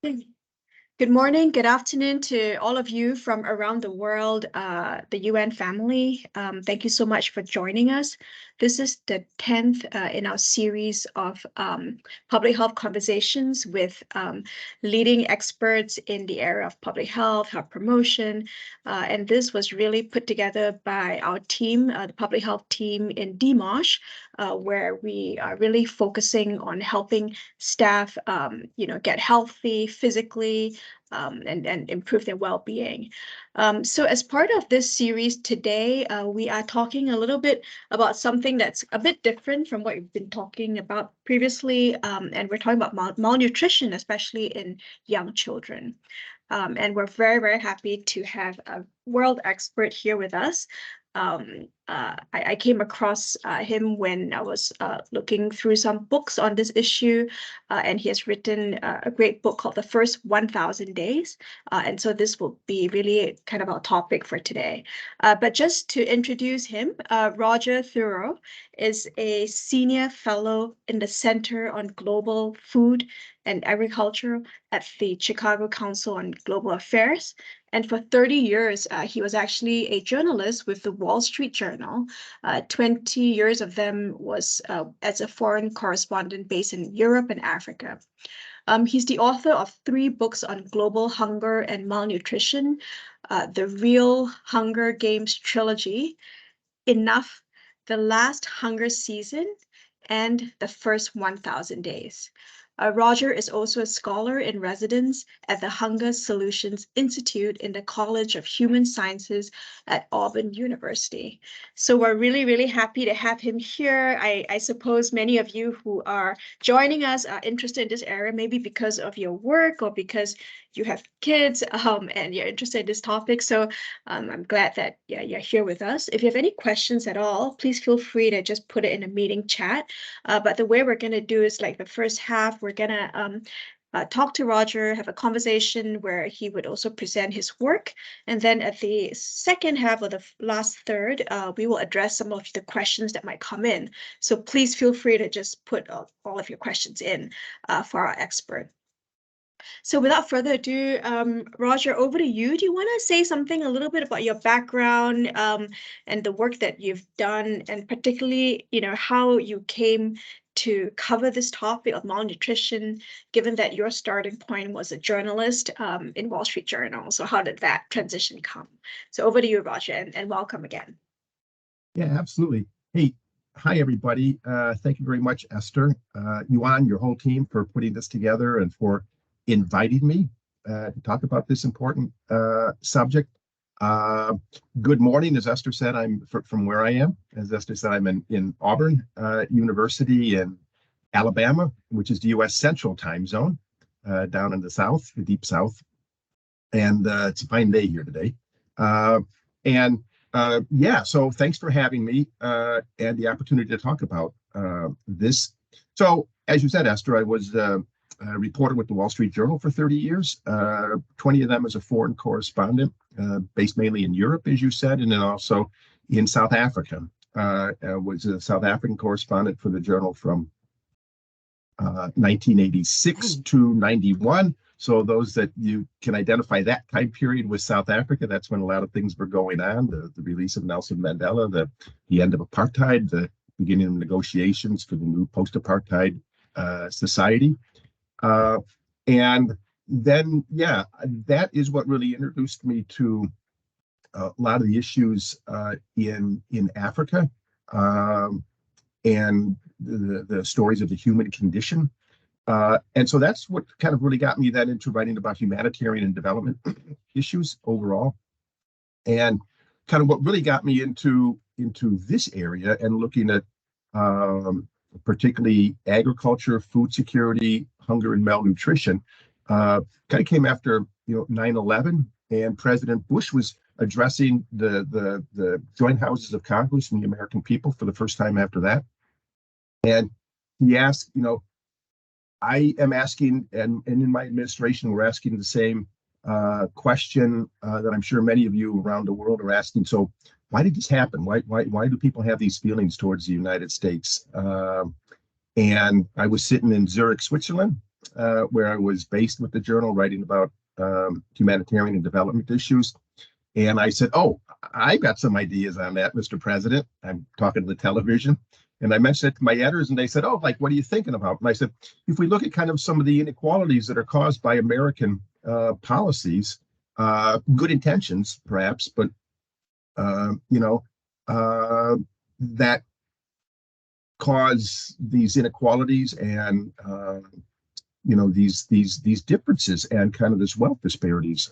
Good morning, good afternoon to all of you from around the world, the UN family. Thank you so much for joining us. This is the 10th in our series of public health conversations with leading experts in the area of public health promotion. And this was really put together by our team, the public health team in DHMOSH, where we are really focusing on helping staff, get healthy physically, and improve their well-being. So as part of this series today, we are talking a little bit about something that's a bit different from what we've been talking about previously, and we're talking about malnutrition, especially in young children. And we're very, very happy to have a world expert here with us. I came across him when I was looking through some books on this issue, and he has written a great book called The First 1,000 Days. And so this will be really kind of our topic for today. But just to introduce him, Roger Thurow is a senior fellow in the Center on Global Food and Agriculture at the Chicago Council on Global Affairs. And for 30 years, he was actually a journalist with the Wall Street Journal. 20 years of them was as a foreign correspondent based in Europe and Africa. He's the author of 3 books on global hunger and malnutrition, the Real Hunger Games trilogy, Enough, The Last Hunger Season, and The First 1,000 Days. Roger is also a scholar in residence at the Hunger Solutions Institute in the College of Human Sciences at Auburn University. So we're really, really happy to have him here. I suppose many of you who are joining us are interested in this area, maybe because of your work or because you have kids and you're interested in this topic. So I'm glad that you're here with us. If you have any questions at all, please feel free to just put it in a meeting chat. But the way we're going to do is like the first half, we're going to talk to Roger, have a conversation where he would also present his work. And then at the second half or the last third, we will address some of the questions that might come in. So please feel free to just put all of your questions in for our expert. So without further ado, Roger, over to you. Do you want to say something a little bit about your background and the work that you've done, and particularly, how you came to cover this topic of malnutrition, given that your starting point was a journalist in Wall Street Journal? So how did that transition come? So over to you, Roger, and welcome again. Yeah, absolutely. Hey, hi, everybody. Thank you very much, Esther, Yuan, your whole team, for putting this together and for inviting me to talk about this important subject. Good morning. As Esther said, I'm from where I am. As Esther said, I'm in Auburn University in Alabama, which is the U.S. Central Time Zone, down in the South, the Deep South. And it's a fine day here today. So thanks for having me and the opportunity to talk about this. So, as you said, Esther, I was a reporter with the Wall Street Journal for 30 years, 20 of them as a foreign correspondent, based mainly in Europe, as you said, and then also in South Africa. I was a South African correspondent for the journal from 1986 to 91. So those that you can identify that time period with South Africa, that's when a lot of things were going on, the release of Nelson Mandela, the end of apartheid, the beginning of negotiations for the new post-apartheid society. And then, that is what really introduced me to a lot of the issues in Africa and the stories of the human condition. And so that's what kind of really got me then into writing about humanitarian and development issues overall. And kind of what really got me into this area and looking at particularly agriculture, food security, hunger and malnutrition, kind of came after 9/11, and President Bush was addressing the joint houses of Congress and the American people for the first time after that. And he asked, I am asking, and in my administration, we're asking the same question that I'm sure many of you around the world are asking. So why did this happen? Why do people have these feelings towards the United States? And I was sitting in Zurich, Switzerland, where I was based with the journal, writing about humanitarian and development issues. And I said, "Oh, I got some ideas on that, Mr. President." I'm talking to the television. And I mentioned it to my editors, and they said, "Oh, like, what are you thinking about?" And I said, if we look at kind of some of the inequalities that are caused by American policies, good intentions, perhaps, but, that cause these inequalities and, these differences and kind of this wealth disparities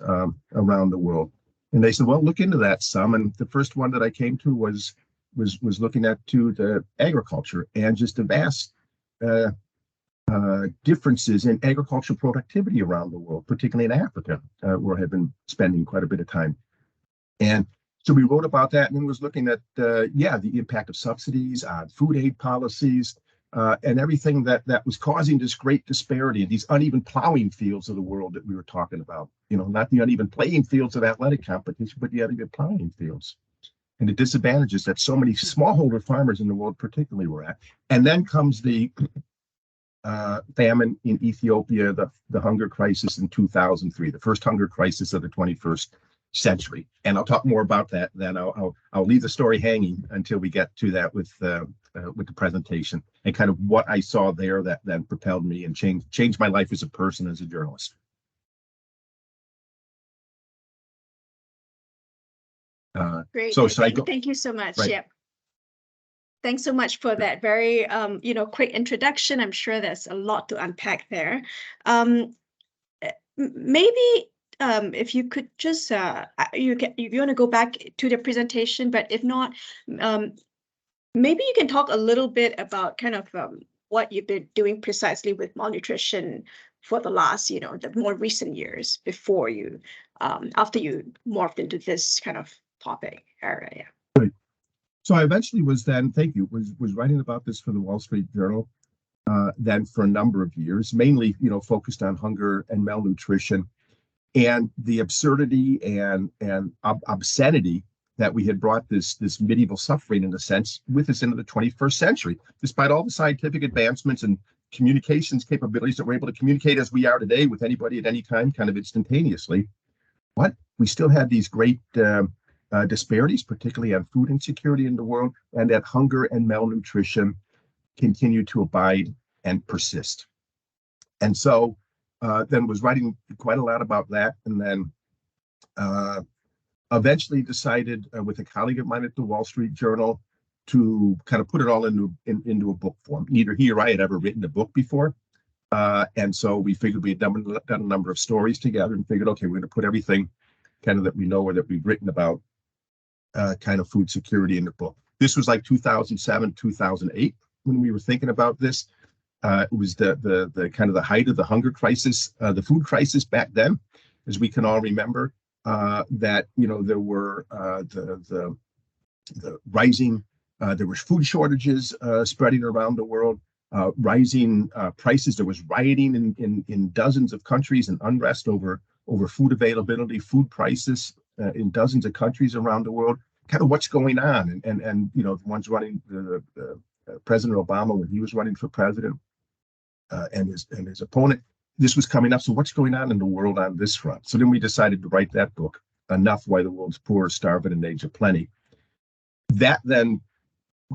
around the world. And they said, "Well, look into that some." And the first one that I came to was looking at the agriculture and just the vast differences in agricultural productivity around the world, particularly in Africa, where I have been spending quite a bit of time. And so we wrote about that, and then was looking at the impact of subsidies on food aid policies, and everything that was causing this great disparity in these uneven plowing fields of the world that we were talking about. Not the uneven playing fields of athletic competition, but the uneven plowing fields, and the disadvantages that so many smallholder farmers in the world particularly were at. And then comes the famine in Ethiopia, the hunger crisis in 2003, the first hunger crisis of the 21st century. And I'll talk more about that. Then I'll leave the story hanging until we get to that with the presentation, and kind of what I saw there that then propelled me and changed my life as a person, as a journalist. Great. So should I go? Thank you so much. Right. Yep. Thanks so much for that very, quick introduction. I'm sure there's a lot to unpack there. Maybe if you could just, if you want to go back to the presentation, but if not, maybe you can talk a little bit about kind of what you've been doing precisely with malnutrition for the last, the more recent years before you, after you morphed into this kind of topic area. Right. So I eventually was writing about this for the Wall Street Journal, then for a number of years, mainly, focused on hunger and malnutrition and the absurdity and obscenity that we had brought this medieval suffering, in a sense, with us into the 21st century, despite all the scientific advancements and communications capabilities that we're able to communicate as we are today with anybody at any time, kind of instantaneously. But we still had these great disparities, particularly on food insecurity in the world, and that hunger and malnutrition continue to abide and persist. And so then was writing quite a lot about that, and then eventually decided with a colleague of mine at the Wall Street Journal to kind of put it all into a book form. Neither he or I had ever written a book before. And so we figured we had done a number of stories together and figured, okay, we're going to put everything kind of that we know or that we've written about kind of food security in the book. This was like 2007, 2008 when we were thinking about this. It was the kind of the height of the hunger crisis, the food crisis back then, as we can all remember. That there were the rising, there were food shortages spreading around the world, rising prices. There was rioting in dozens of countries and unrest over food availability, food prices in dozens of countries around the world. Kind of what's going on, and the ones running the President Obama when he was running for president, and his opponent. This was coming up. So what's going on in the world on this front? So then we decided to write that book, Enough: Why the World's Poor, Starve in an Age of Plenty. That then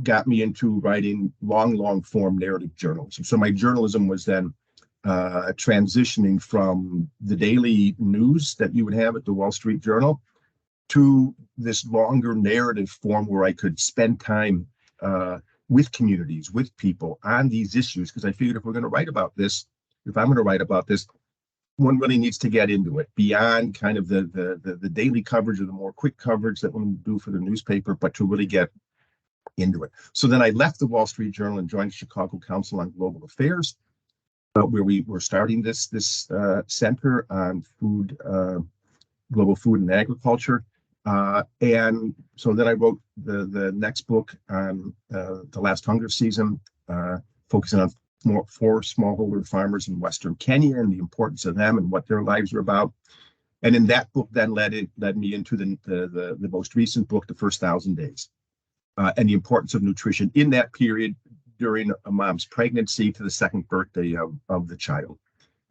got me into writing long form narrative journalism. So my journalism was then transitioning from the daily news that you would have at the Wall Street Journal to this longer narrative form where I could spend time with communities, with people on these issues. Because I figured if we're going to write about this, if I'm going to write about this, one really needs to get into it beyond kind of the daily coverage or the more quick coverage that one do for the newspaper, but to really get into it. So then I left the Wall Street Journal and joined Chicago Council on Global Affairs, where we were starting this center on food, global food and agriculture. And so then I wrote the next book on the last hunger season, focusing on for smallholder farmers in Western Kenya and the importance of them and what their lives are about. And in that book then led me into the most recent book, The First 1,000 Days, and the importance of nutrition in that period during a mom's pregnancy to the second birthday of the child.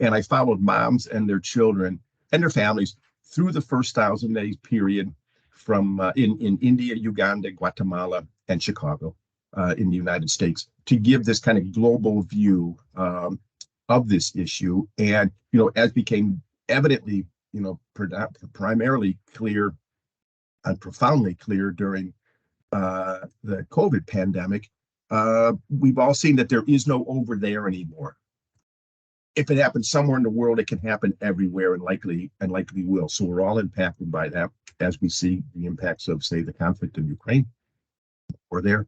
And I followed moms and their children and their families through the first 1,000 days period from in India, Uganda, Guatemala, and Chicago in the United States to give this kind of global view of this issue. And, as became evidently, primarily clear and profoundly clear during the COVID pandemic, we've all seen that there is no over there anymore. If it happens somewhere in the world, it can happen everywhere and likely will. So we're all impacted by that as we see the impacts of, say, the conflict in Ukraine or there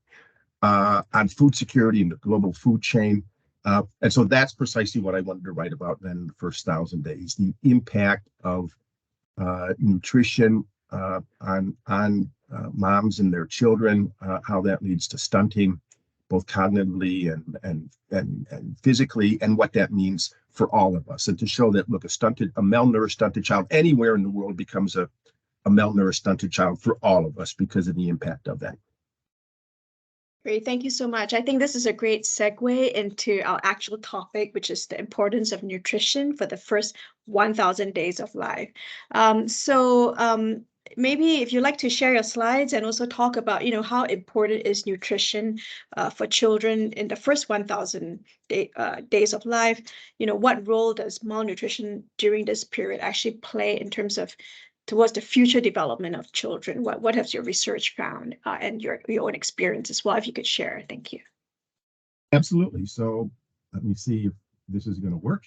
on food security and the global food chain. And so that's precisely what I wanted to write about then in the first 1,000 days, the impact of nutrition on moms and their children, how that leads to stunting, both cognitively and physically, and what that means for all of us. And to show that, look, a malnourished, stunted child anywhere in the world becomes a malnourished, stunted child for all of us because of the impact of that. Great, thank you so much. I think this is a great segue into our actual topic, which is the importance of nutrition for the first 1,000 days of life. Maybe if you'd like to share your slides and also talk about, how important is nutrition for children in the first 1,000 days of life. What role does malnutrition during this period actually play in terms of towards the future development of children? What has your research found and your own experience as well, if you could share? Thank you. Absolutely. So let me see if this is going to work.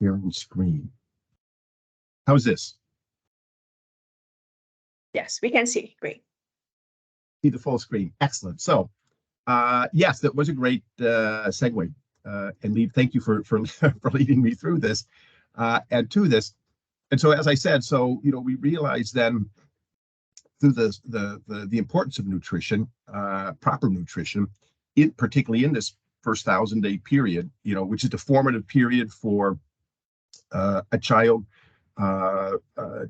Sharing screen. How's this? Yes, we can see. Great. See the full screen. Excellent. So yes, that was a great segue. And thank you for leading me through this and to this. And so, as I said, we realized then through the importance of nutrition, proper nutrition, particularly in this first 1,000-day period, which is the formative period for a child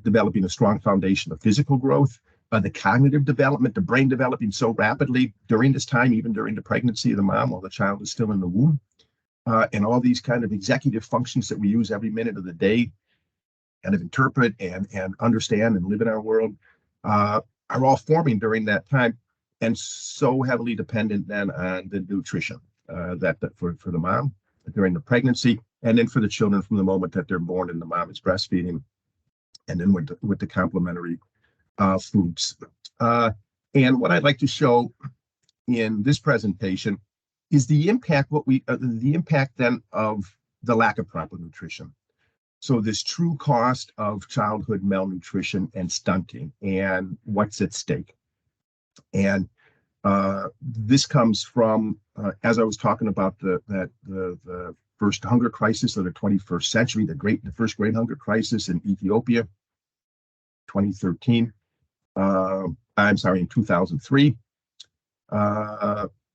developing a strong foundation of physical growth, the cognitive development, the brain developing so rapidly during this time, even during the pregnancy of the mom while the child is still in the womb. And all these kind of executive functions that we use every minute of the day, kind of interpret and understand and live in our world, are all forming during that time, and so heavily dependent then on the nutrition that for the mom during the pregnancy, and then for the children from the moment that they're born and the mom is breastfeeding, and then with the complementary foods. And what I'd like to show in this presentation is the impact then of the lack of proper nutrition. So this true cost of childhood malnutrition and stunting and what's at stake. And this comes from, as I was talking about the first hunger crisis of the 21st century, the first great hunger crisis in Ethiopia, 2013. In 2003.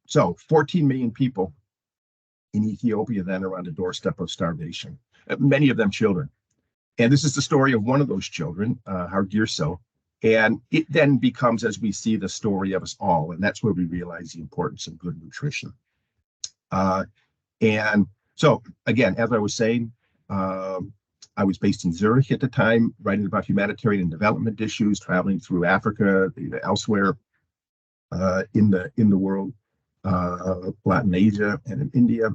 So 14 million people in Ethiopia then are on the doorstep of starvation, many of them children. And this is the story of one of those children, Hargirso. And it then becomes, as we see, the story of us all. And that's where we realize the importance of good nutrition. And so, again, as I was saying, I was based in Zurich at the time, writing about humanitarian and development issues, traveling through Africa, elsewhere in the world, Latin Asia and in India.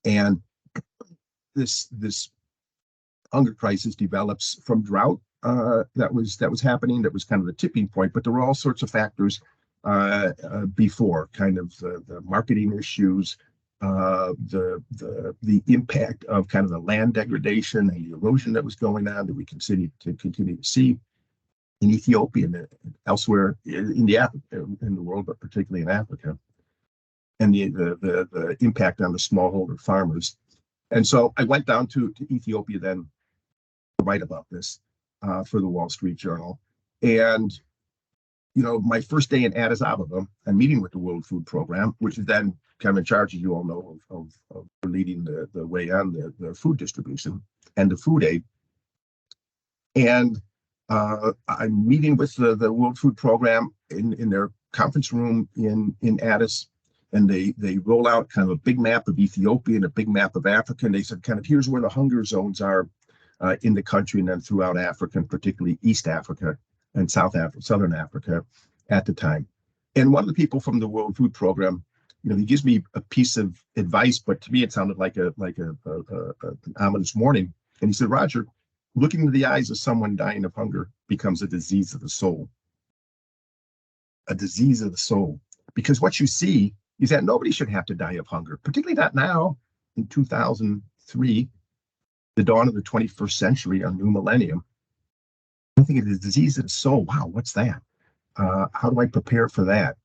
And this hunger crisis develops from drought that was happening. That was kind of the tipping point, but there were all sorts of factors before, kind of the marketing issues, the impact of kind of the land degradation and the erosion that was going on that we continue to see in Ethiopia and elsewhere in the world, but particularly in Africa, and the impact on the smallholder farmers. And so I went down to Ethiopia then to write about this for the Wall Street Journal. And my first day in Addis Ababa, I'm meeting with the World Food Program, which is then kind of in charge, as you all know, of leading the way on the food distribution and the food aid. And I'm meeting with the World Food Program in their conference room in Addis. and they roll out kind of a big map of Ethiopia and a big map of Africa, and they said kind of here's where the hunger zones are in the country and then throughout Africa, and particularly East Africa and Southern Africa at the time. And one of the people from the World Food Program, he gives me a piece of advice, but to me it sounded like an ominous warning. And he said, Roger, looking into the eyes of someone dying of hunger becomes a disease of the soul. A disease of the soul. Because what you see is that nobody should have to die of hunger, particularly not now in 2003, the dawn of the 21st century, our new millennium. I think it is a disease of the soul. Wow, what's that? How do I prepare for that?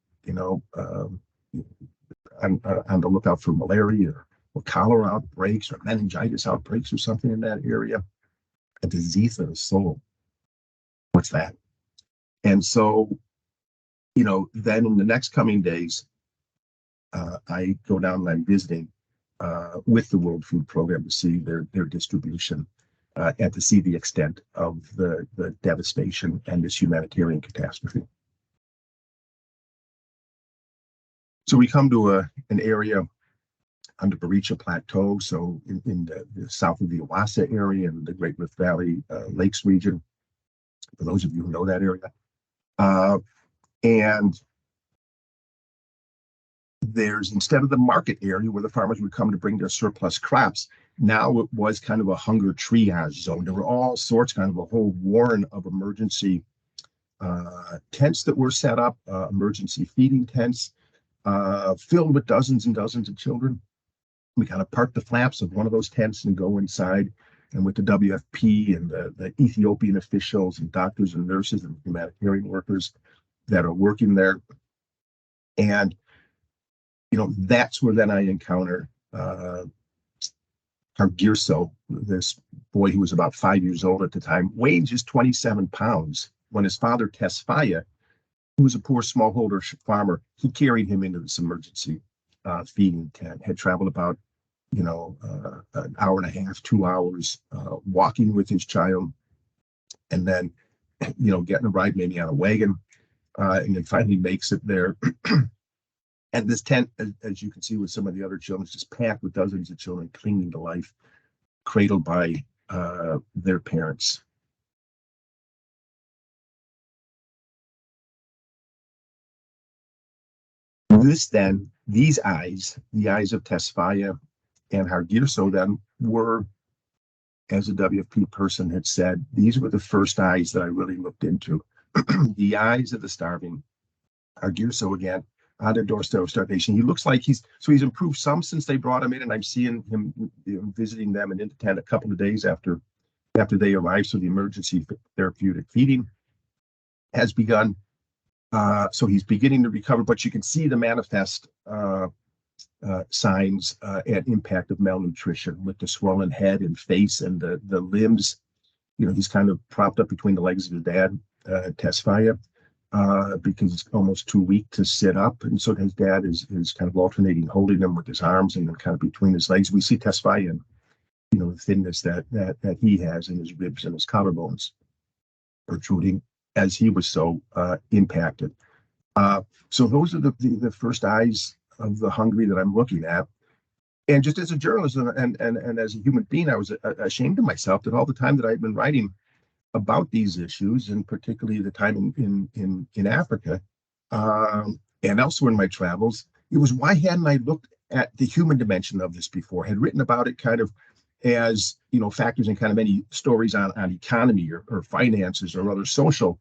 I'm on the lookout for malaria or cholera outbreaks or meningitis outbreaks or something in that area. A disease of the soul. What's that? And so, then in the next coming days, I go down and I'm visiting with the World Food Program to see their distribution and to see the extent of the devastation and this humanitarian catastrophe. So we come to an area on the Baricha Plateau, so in the south of the Awassa area and the Great Rift Valley Lakes region, for those of you who know that area. And there's, instead of the market area where the farmers would come to bring their surplus crops, now it was kind of a hunger triage zone. There were all sorts, kind of a whole warren of emergency tents that were set up, emergency feeding tents, filled with dozens and dozens of children. We kind of park the flaps of one of those tents and go inside, and with the WFP and the Ethiopian officials and doctors and nurses and humanitarian workers that are working there. And, that's where then I encounter Hargirso, this boy who was about 5 years old at the time, weighed just 27 pounds. When his father, Tesfaye, who was a poor smallholder farmer, he carried him into this emergency feeding tent, had traveled about, an hour and a half, 2 hours, walking with his child, and then, getting a ride maybe on a wagon, and then finally makes it there. And this tent, as you can see with some of the other children, is just packed with dozens of children clinging to life, cradled by their parents. These eyes, the eyes of Tesfaye and Hargirso then were, as a WFP person had said, these were the first eyes that I really looked into. The eyes of the starving. Hargirso, again, on the doorstep of starvation. He looks like he's improved some since they brought him in, and I'm seeing him visiting them and in the tent a couple of days after they arrived. So the emergency therapeutic feeding has begun. So he's beginning to recover, but you can see the manifest signs and impact of malnutrition with the swollen head and face and the limbs. He's kind of propped up between the legs of his dad, Tesfaye, because he's almost too weak to sit up. And so his dad is kind of alternating, holding him with his arms and then kind of between his legs. We see Tesfaye in, the thinness that he has in his ribs and his collarbones protruding as he was so impacted. So those are the first eyes of the hungry that I'm looking at. And just as a journalist and as a human being, I was ashamed of myself that all the time that I've been writing about these issues, and particularly the time in Africa and elsewhere in my travels, it was why hadn't I looked at the human dimension of this before? Had written about it kind of as factors in kind of any stories on economy or finances or other social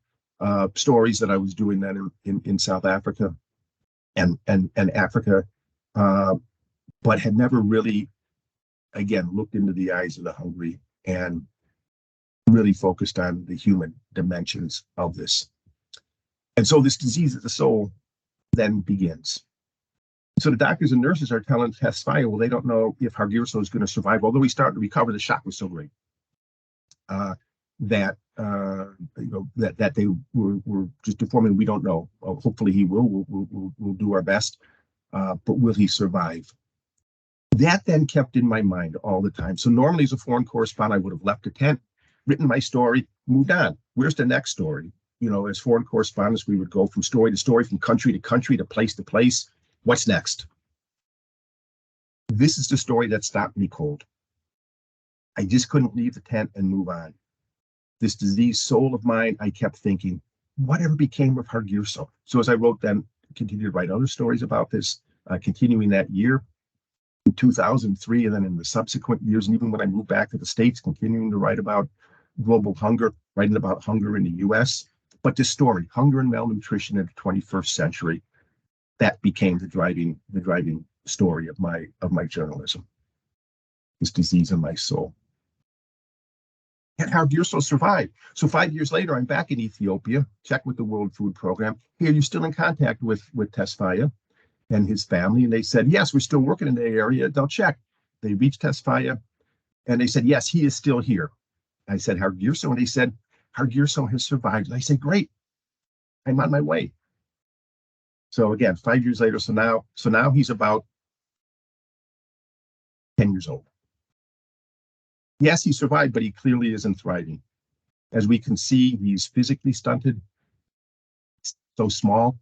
stories that I was doing then in South Africa and Africa, but had never really, again, looked into the eyes of the hungry and really focused on the human dimensions of this. And so this disease of the soul then begins. So the doctors and nurses are telling Tesfaye, well, they don't know if Hargirso is going to survive, although he's starting to recover. The shock was so great that they were just informing, we don't know. Hopefully he will. We'll do our best, but will he survive? That then kept in my mind all the time. So normally as a foreign correspondent, I would have left the tent, written my story, moved on. Where's the next story? As foreign correspondents, we would go from story to story, from country to country, to place to place. What's next? This is the story that stopped me cold. I just couldn't leave the tent and move on. This diseased soul of mine, I kept thinking, whatever became of Hargirso? So as I wrote then, continued to write other stories about this, continuing that year, in 2003, and then in the subsequent years, and even when I moved back to the States, continuing to write about global hunger, writing about hunger in the US. But this story, hunger and malnutrition in the 21st century, that became the driving story of my journalism. This disease in my soul. And Hargirso survived. So 5 years later, I'm back in Ethiopia, check with the World Food Program. Hey, are you still in contact with Tesfaye and his family? And they said, yes, we're still working in the area. They'll check. They reached Tesfaye and they said, yes, he is still here. I said, Hargirso? And they said, Hargirso has survived. And I said, great, I'm on my way. So again, 5 years later, so now he's about 10 years old. Yes, he survived, but he clearly isn't thriving. As we can see, he's physically stunted, so small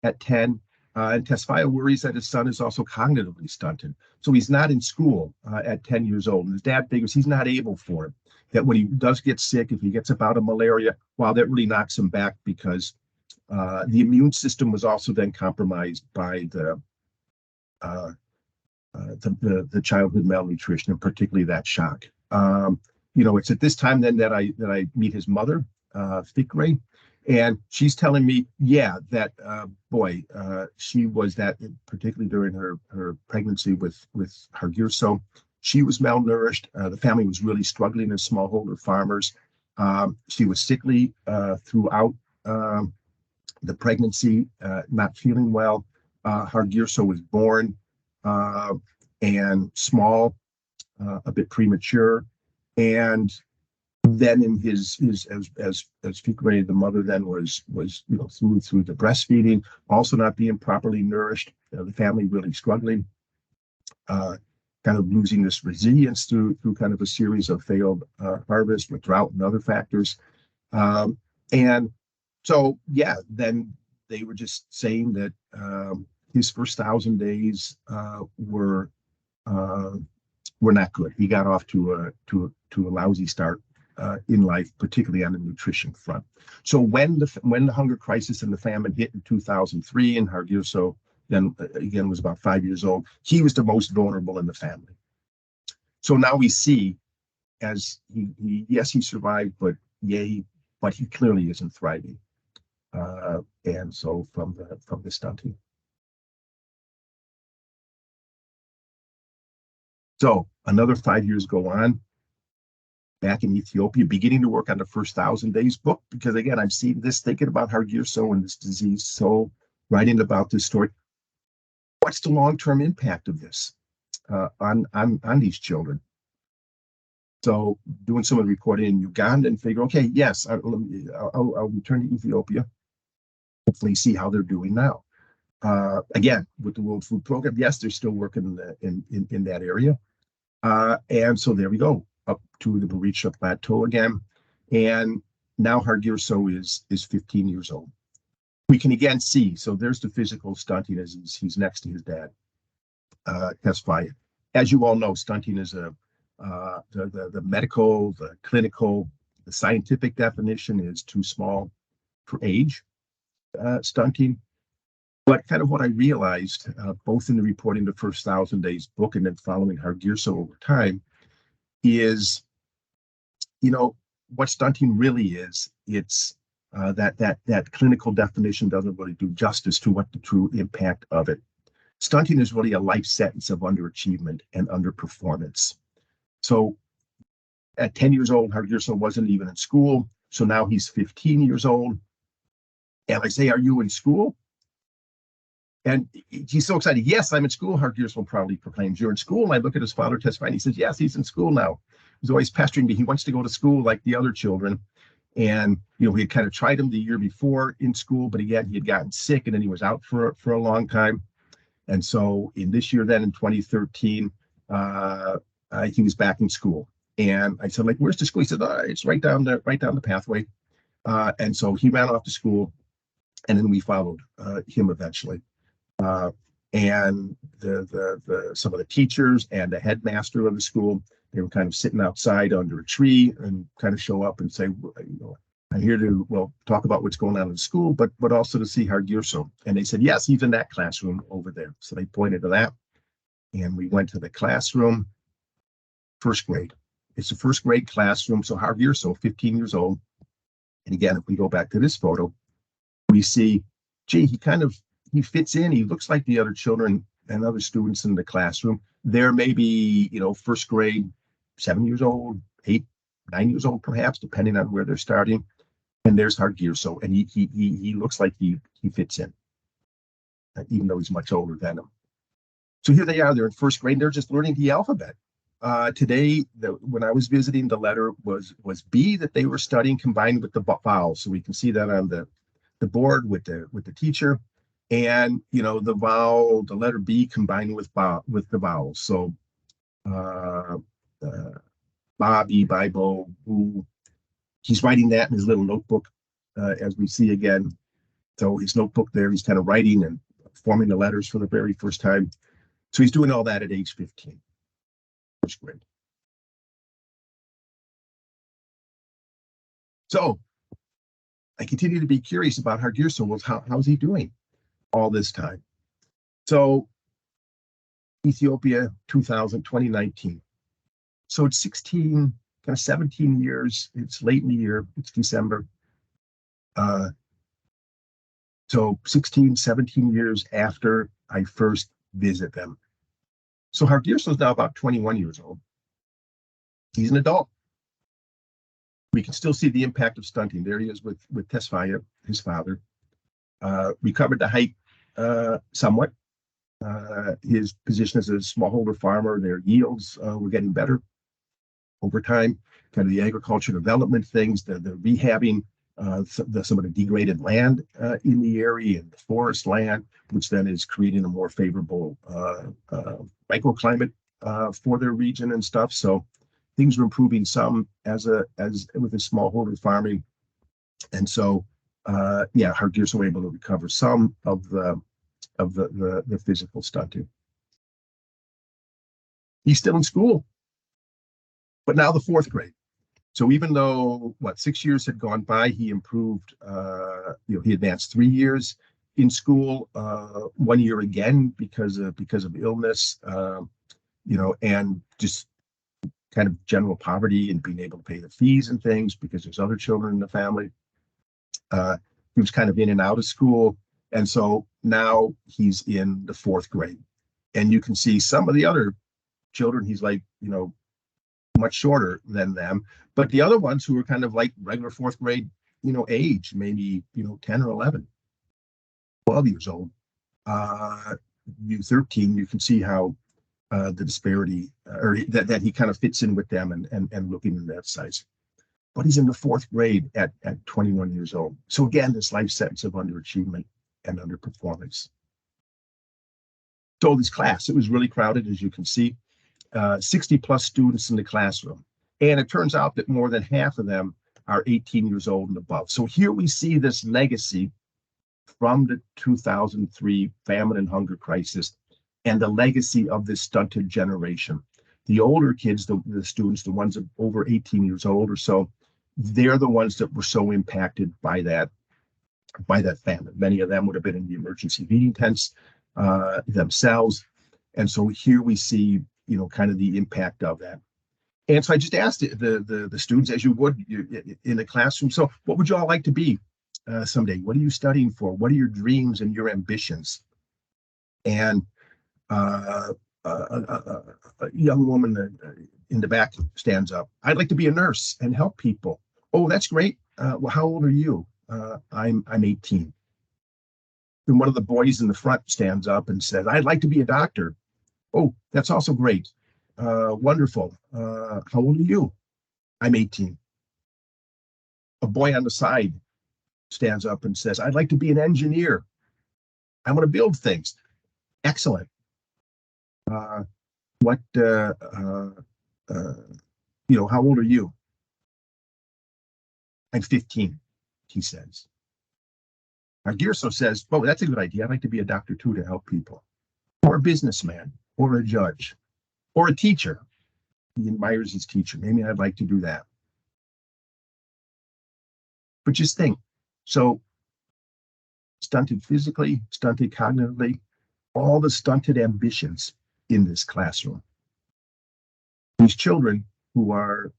at 10. And Tesfaye worries that his son is also cognitively stunted. So he's not in school at 10 years old. And his dad figures he's not able for it. That when he does get sick, if he gets a bout of malaria, well, that really knocks him back because the immune system was also then compromised by the childhood malnutrition, and particularly that shock. It's at this time then that I meet his mother, Fikre, and she's telling me, yeah, that she was that, particularly during her pregnancy with Hargirso, she was malnourished. The family was really struggling as smallholder farmers. She was sickly throughout the pregnancy, not feeling well. Hargirso was born and small, a bit premature, and then in his as Fikre, the mother then was through the breastfeeding, also not being properly nourished, the family really struggling, kind of losing this resilience through kind of a series of failed harvests with drought and other factors, and so then they were just saying that his first 1,000 days were not good. He got off to a lousy start in life, particularly on the nutrition front. So when the hunger crisis and the famine hit in 2003, and Hargirso then again was about 5 years old, he was the most vulnerable in the family. So now we see, as he survived, but he clearly isn't thriving, and so from the stunting. So another 5 years go on, back in Ethiopia, beginning to work on the first 1,000 days book, because again, I'm seeing this, thinking about Hargirso and this disease, so writing about this story. What's the long-term impact of this on these children? So doing some of the reporting in Uganda and figure, okay, yes, I'll return to Ethiopia, hopefully see how they're doing now. Again, with the World Food Program, yes, they're still working in that area. And so there we go, up to the Baricha Plateau again. And now Hargirso is 15 years old. We can again see, so there's the physical stunting as he's next to his dad, Tesfaye. As you all know, stunting is the medical, the clinical, the scientific definition is too small for age, stunting. But kind of what I realized, both in the reporting the first 1,000 days book and then following Hargirso over time, is, what stunting really is. It's that clinical definition doesn't really do justice to what the true impact of it. Stunting is really a life sentence of underachievement and underperformance. So at 10 years old, Hargirso wasn't even in school. So now he's 15 years old. And I say, are you in school? And he's so excited. Yes, I'm in school. Hargirso proudly proclaims, you're in school. And I look at his father, Tesfaye, and he says, yes, he's in school now. He's always pestering me. He wants to go to school like the other children. And, he had kind of tried him the year before in school, but again, he had gotten sick and then he was out for a long time. And so in this year, then in 2013, he was back in school. And I said, where's the school? He said, it's right down the pathway. And so he ran off to school, and then we followed him eventually. And some of the teachers and the headmaster of the school, they were kind of sitting outside under a tree and kind of show up and say, I'm here to, talk about what's going on in the school, but also to see Hargirso. And they said, yes, he's in that classroom over there. So they pointed to that. And we went to the classroom, first grade. It's a first grade classroom. So Hargirso, 15 years old. And again, if we go back to this photo, we see, gee, he fits in. He looks like the other children and other students in the classroom. They're maybe, first grade, 7 years old, 8, 9 years old, perhaps, depending on where they're starting. And there's Hargirso, and he looks like he fits in, even though he's much older than him. So here they are. They're in first grade. And they're just learning the alphabet. Today, when I was visiting, the letter was B that they were studying combined with the vowels. So we can see that on the board with the teacher, and the letter B combined with the vowels. So Bobby, Bible, Boo. He's writing that in his little notebook, as we see again. So his notebook there, he's kind of writing and forming the letters for the very first time. So he's doing all that at age 15, first grade. So I continue to be curious about Hargirso. Well, how's he doing all this time? So Ethiopia, 2019. So it's 16, kind of 17 years. It's late in the year. It's December. So 16, 17 years after I first visit them. So Hargirso is now about 21 years old. He's an adult. We can still see the impact of stunting. There he is with Tesfaye, his father. Recovered the height somewhat. His position as a smallholder farmer, their yields were getting better over time. Kind of the agriculture development things, the rehabbing some of the degraded land in the area and the forest land, which then is creating a more favorable microclimate for their region and stuff. So things are improving some as with the smallholder farming, and so Hargirso were able to recover some of the physical stunting. He's still in school, but now the fourth grade. So even though 6 years had gone by, he improved. He advanced 3 years in school, 1 year again because of illness, and just kind of general poverty and being able to pay the fees and things because there's other children in the family. He was kind of in and out of school, and so now he's in the fourth grade, and you can see some of the other children. He's like, much shorter than them, but the other ones who were kind of like regular fourth grade, age, maybe 10 or 11, 12 years old, 13, you can see how the disparity, or that he kind of fits in with them and looking in that size. But he's in the fourth grade at 21 years old. So again, this life sentence of underachievement and underperformance. So this class, it was really crowded, as you can see. 60 plus students in the classroom. And it turns out that more than half of them are 18 years old and above. So here we see this legacy from the 2003 famine and hunger crisis and the legacy of this stunted generation. The older kids, the students, the ones over 18 years old or so, they're the ones that were so impacted by that famine. Many of them would have been in the emergency feeding tents themselves. And so here we see kind of the impact of that. And so I just asked the students, as you would in the classroom, so what would you all like to be someday? What are you studying for? What are your dreams and your ambitions? And a young woman in the back stands up. I'd like to be a nurse and help people. Oh, that's great. Well, how old are you? I'm 18. And one of the boys in the front stands up and says, I'd like to be a doctor. Oh, that's also great. Wonderful. How old are you? I'm 18. A boy on the side stands up and says, I'd like to be an engineer. I want to build things. Excellent. How old are you? I'm 15, he says. Hargirso says, oh, that's a good idea. I'd like to be a doctor too, to help people. or a businessman, or a judge, or a teacher. He admires his teacher. Maybe I'd like to do that. But just think, so stunted physically, stunted cognitively, all the stunted ambitions in this classroom. These children and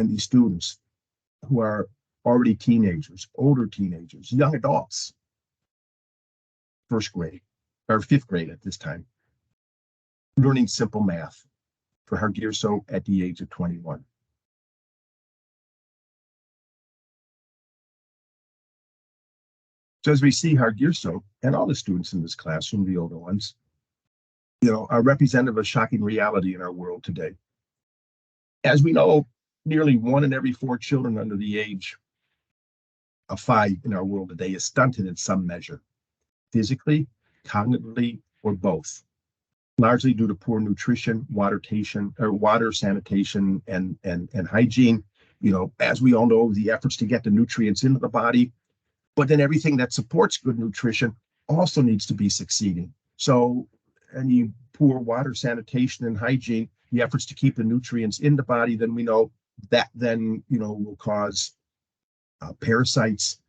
these students who are already teenagers, older teenagers, young adults, first grade or fifth grade at this time, learning simple math for Hargirso at the age of 21. So as we see Hargirso and all the students in this classroom, the older ones, are representative of a shocking reality in our world today. As we know, nearly 1 in every 4 children under the age of 5 in our world today is stunted in some measure, physically, cognitively, or both, largely due to poor nutrition, water sanitation, and hygiene. As we all know, the efforts to get the nutrients into the body, but then everything that supports good nutrition also needs to be succeeding. So any poor water sanitation and hygiene, the efforts to keep the nutrients in the body, then we know that then, will cause parasites,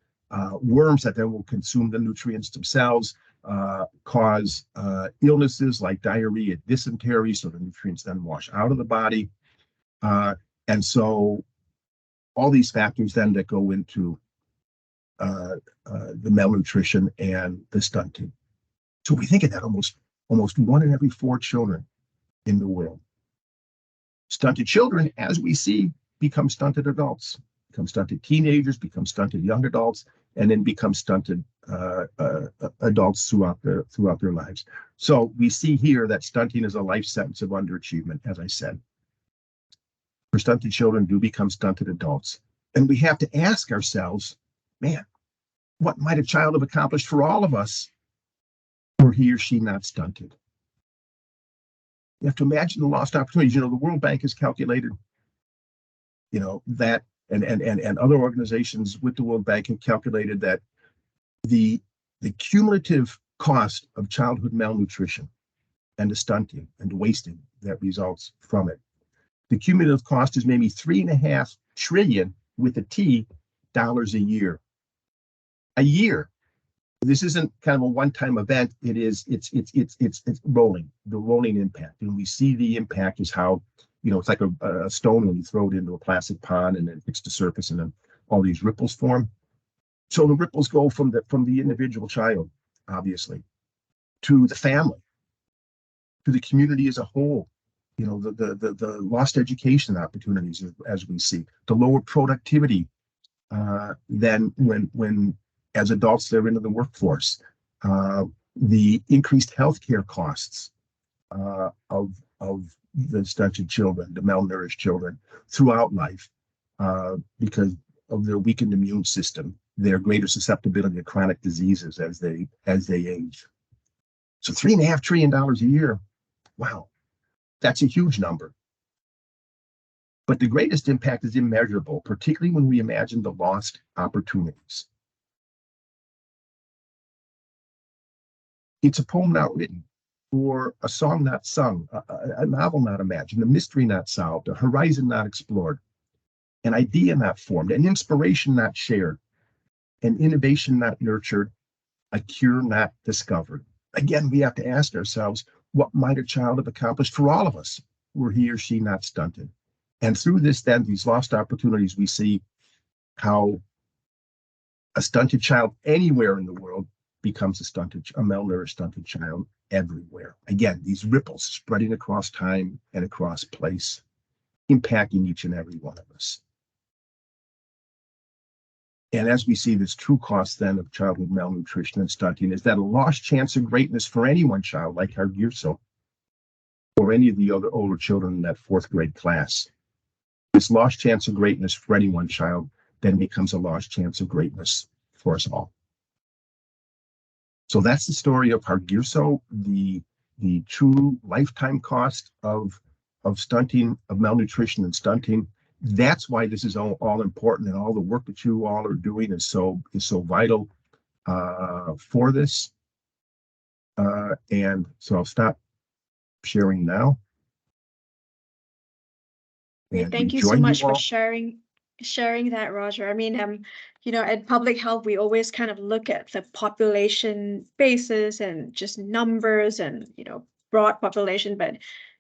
worms that then will consume the nutrients themselves, cause illnesses like diarrhea, dysentery, so the nutrients then wash out of the body. And so all these factors then that go into the malnutrition and the stunting. So we think of that almost 1 in every 4 children in the world. Stunted children, as we see, become stunted adults, become stunted teenagers, become stunted young adults, and then become stunted adults throughout their lives. So we see here that stunting is a life sentence of underachievement, as I said. For stunted children do become stunted adults. And we have to ask ourselves, man, what might a child have accomplished for all of us were he or she not stunted? You have to imagine the lost opportunities. The World Bank has calculated, that, and other organizations with the World Bank have calculated that the cumulative cost of childhood malnutrition and the stunting and the wasting that results from it, the cumulative cost is maybe $3.5 trillion with a T dollars a year. A year. This isn't kind of a one-time event. It's rolling, the rolling impact. And we see the impact is how, it's like a stone when you throw it into a plastic pond and it hits the surface and then all these ripples form. So the ripples go from the individual child, obviously, to the family, to the community as a whole. The lost education opportunities, as we see, the lower productivity than when as adults they're into the workforce, the increased healthcare costs of the stunted children, the malnourished children throughout life, because of their weakened immune system, their greater susceptibility to chronic diseases as they age. So $3.5 trillion a year, wow, that's a huge number. But the greatest impact is immeasurable, particularly when we imagine the lost opportunities. It's a poem not written, or a song not sung, a novel not imagined, a mystery not solved, a horizon not explored, an idea not formed, an inspiration not shared, an innovation not nurtured, a cure not discovered. Again, we have to ask ourselves, what might a child have accomplished for all of us were he or she not stunted? And through this, then, these lost opportunities, we see how a stunted child anywhere in the world becomes a malnourished stunted child everywhere. Again, these ripples spreading across time and across place, impacting each and every one of us. And as we see, this true cost then of childhood malnutrition and stunting is that a lost chance of greatness for any one child like Hargirso or any of the other older children in that 4th grade class. This lost chance of greatness for any one child then becomes a lost chance of greatness for us all. So that's the story of Hargirso, the true lifetime cost of stunting, of malnutrition and stunting. That's why this is all important, and all the work that you all are doing is so vital for this. And so I'll stop sharing now Great. and Thank you so rejoin you much for all. sharing that, Roger. I mean, at public health, we always kind of look at the population basis and just numbers and broad population, but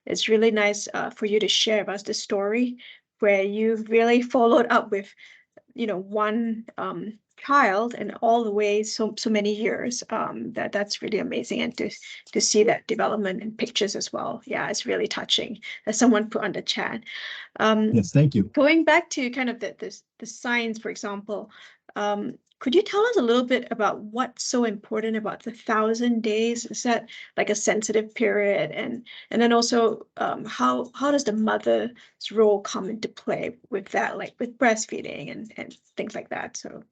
it's really nice for you to share with us the story where you've really followed up with one child and all the way so many years. That's really amazing, and to see that development in pictures as well. Yeah, it's really touching. As someone put on the chat. Yes, thank you. Going back to kind of the science, for example, could you tell us a little bit about what's so important about the 1,000 days? Is that like a sensitive period, and then also how does the mother's role come into play with that, like with breastfeeding and things like that? So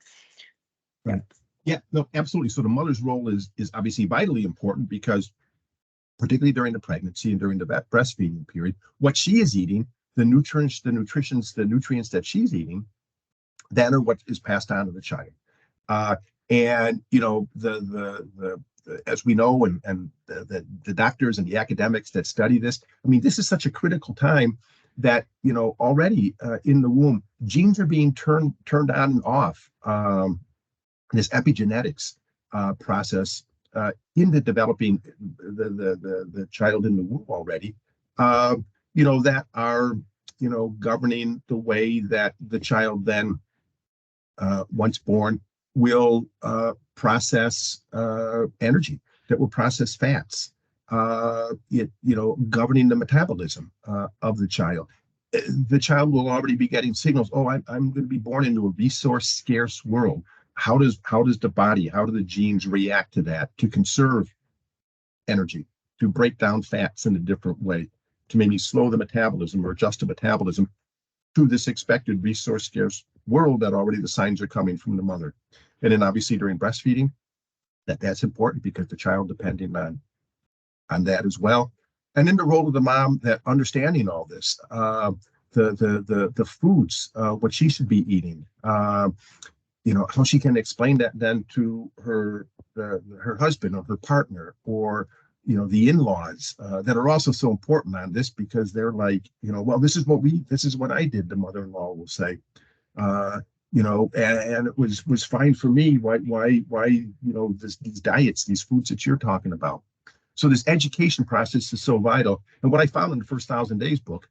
yeah. Right. Yeah, no, absolutely. So the mother's role is obviously vitally important because particularly during the pregnancy and during the breastfeeding period, what she is eating, the nutrients that she's eating, that are what is passed on to the child. Uh, and as we know, and the doctors and the academics that study this, I mean, this is such a critical time that already in the womb, genes are being turned on and off. This epigenetics process into developing the child in the womb already, that are governing the way that the child then once born will process energy, that will process fats, governing the metabolism of the child. The child will already be getting signals. Oh, I'm going to be born into a resource scarce world. How does the body, how do the genes react to that, to conserve energy, to break down fats in a different way, to maybe slow the metabolism or adjust the metabolism to this expected resource scarce world that already the signs are coming from the mother. And then obviously during breastfeeding, that's important because the child depending on that as well. And then the role of the mom, that understanding all this, the foods, what she should be eating, how she can explain that then to her husband or her partner, or the in-laws that are also so important on this, because they're like, well, this is what I did, the mother-in-law will say, and it was fine for me. Why these diets, these foods that you're talking about. So this education process is so vital. And what I found in the first 1,000 days book,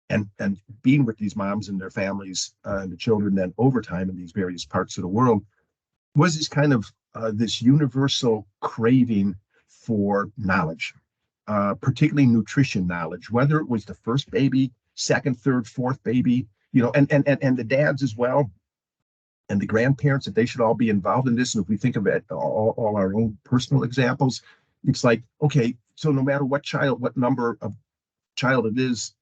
and being with these moms and their families and the children then over time in these various parts of the world, was this kind of this universal craving for knowledge, particularly nutrition knowledge, whether it was the first baby, second, third, fourth baby, and the dads as well, and the grandparents, that they should all be involved in this. And if we think of it, all our own personal examples, it's like, okay, so no matter what number of child it is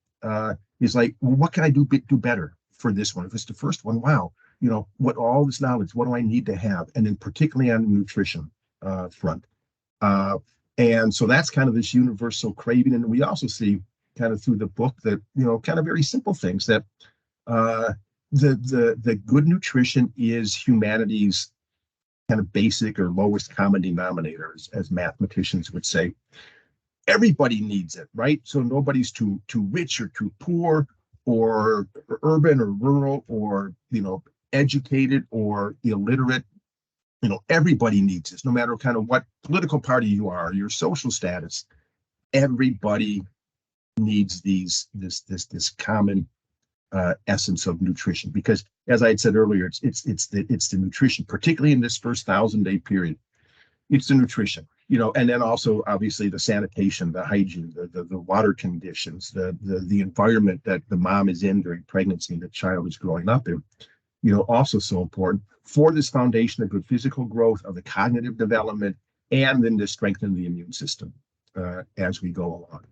like, well, what can I do better for this one? If it's the first one, wow, what all this knowledge, what do I need to have? And then particularly on the nutrition front. And so that's kind of this universal craving. And we also see kind of through the book that, kind of very simple things that the good nutrition is humanity's kind of basic or lowest common denominator, as mathematicians would say. Everybody needs it, right? So nobody's too rich or too poor, or urban or rural, or educated or illiterate. Everybody needs this, no matter kind of what political party you are, your social status. Everybody needs this common essence of nutrition, because, as I had said earlier, it's the nutrition, particularly in this first 1,000-day period. It's the nutrition, and then also obviously the sanitation, the hygiene, the water conditions, the environment that the mom is in during pregnancy and the child is growing up in, also so important for this foundation of good physical growth, of the cognitive development, and then to strengthen the immune system as we go along.